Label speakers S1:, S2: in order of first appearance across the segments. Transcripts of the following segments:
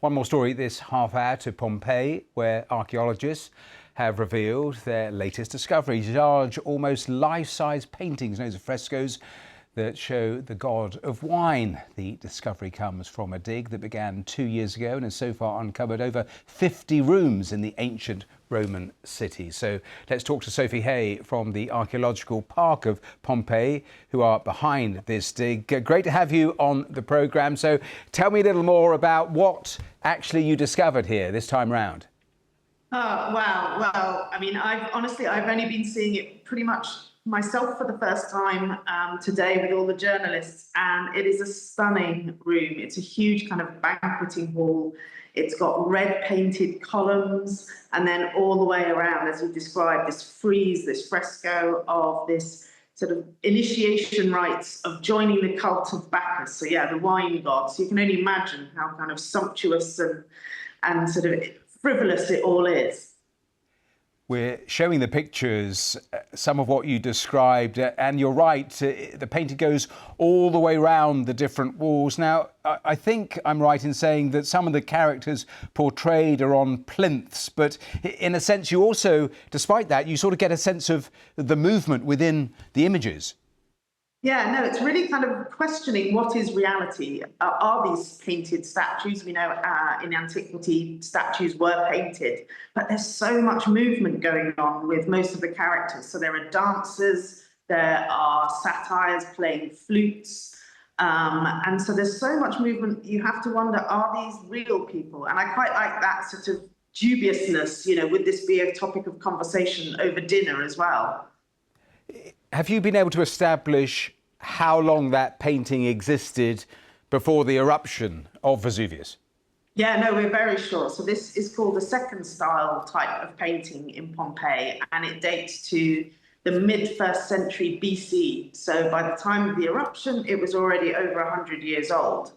S1: One more story this half hour to Pompeii, where archaeologists have revealed their latest discovery. Large, almost life-size paintings known as frescoes that show the god of wine. The discovery comes from a dig that began 2 years ago and has so far uncovered over 50 rooms in the ancient Roman city. So let's talk to Sophie Hay from the Archaeological Park of Pompeii, who are behind this dig. Great to have you on the programme. So tell me a little more about what actually you discovered here this time round.
S2: Oh, wow. Well, I mean, I've only been seeing it pretty much myself for the first time today with all the journalists, and it is a stunning room. It's a huge kind of banqueting hall. It's got red painted columns, and then all the way around, as you described, this frieze, this fresco of this sort of initiation rites of joining the cult of Bacchus. So yeah, the wine god. So you can only imagine how kind of sumptuous and sort of frivolous it all is.
S1: We're showing the pictures, some of what you described, and you're right, the painting goes all the way around the different walls. Now, I think I'm right in saying that some of the characters portrayed are on plinths, but in a sense you also, despite that, you sort of get a sense of the movement within the images.
S2: Yeah, no, it's really kind of questioning what is reality. Are these painted statues? We know in antiquity statues were painted, but there's so much movement going on with most of the characters. So there are dancers, there are satyrs playing flutes, and so there's so much movement. You have to wonder, are these real people? And I quite like that sort of dubiousness, would this be a topic of conversation over dinner as well?
S1: Have you been able to establish how long that painting existed before the eruption of Vesuvius?
S2: Yeah, no, we're very sure. So this is called the second style type of painting in Pompeii, and it dates to the mid-1st century BC. So by the time of the eruption, it was already over 100 years old.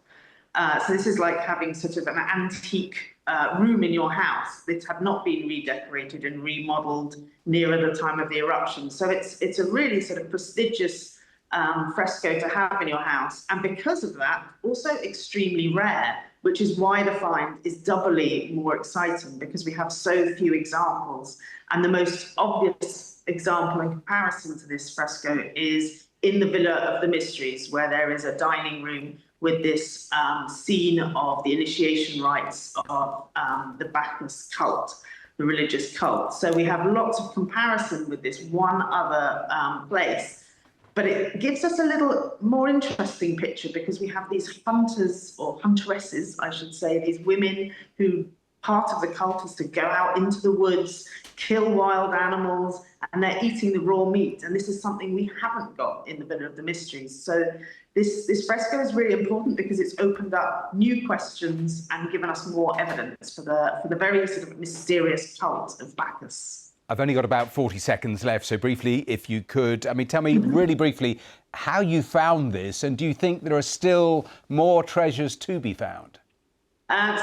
S2: So this is like having sort of an antique room in your house that had not been redecorated and remodeled nearer the time of the eruption. So it's a really sort of prestigious fresco to have in your house. And because of that, also extremely rare, which is why the find is doubly more exciting, because we have so few examples. And the most obvious example in comparison to this fresco is in the Villa of the Mysteries, where there is a dining room with this scene of the initiation rites of the Bacchus cult, the religious cult. So we have lots of comparison with this one other place, but it gives us a little more interesting picture because we have these hunters, or hunteresses, I should say, these women who part of the cult is to go out into the woods, kill wild animals, and they're eating the raw meat. And this is something we haven't got in the Villa of the Mysteries. So this fresco is really important because it's opened up new questions and given us more evidence for the very sort of mysterious cult of Bacchus.
S1: I've only got about 40 seconds left, so briefly, if you could, tell me really briefly how you found this, and do you think there are still more treasures to be found?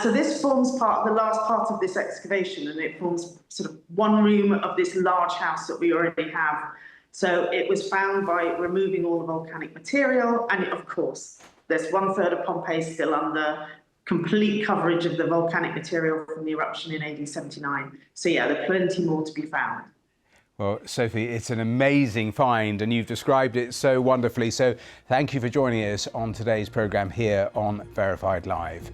S2: So this forms the last part of this excavation, and it forms sort of one room of this large house that we already have. So it was found by removing all the volcanic material, and of course, there's 1/3 of Pompeii still under complete coverage of the volcanic material from the eruption in AD 79. So yeah, there's plenty more to be found.
S1: Well, Sophie, it's an amazing find, and you've described it so wonderfully. So thank you for joining us on today's programme here on Verified Live.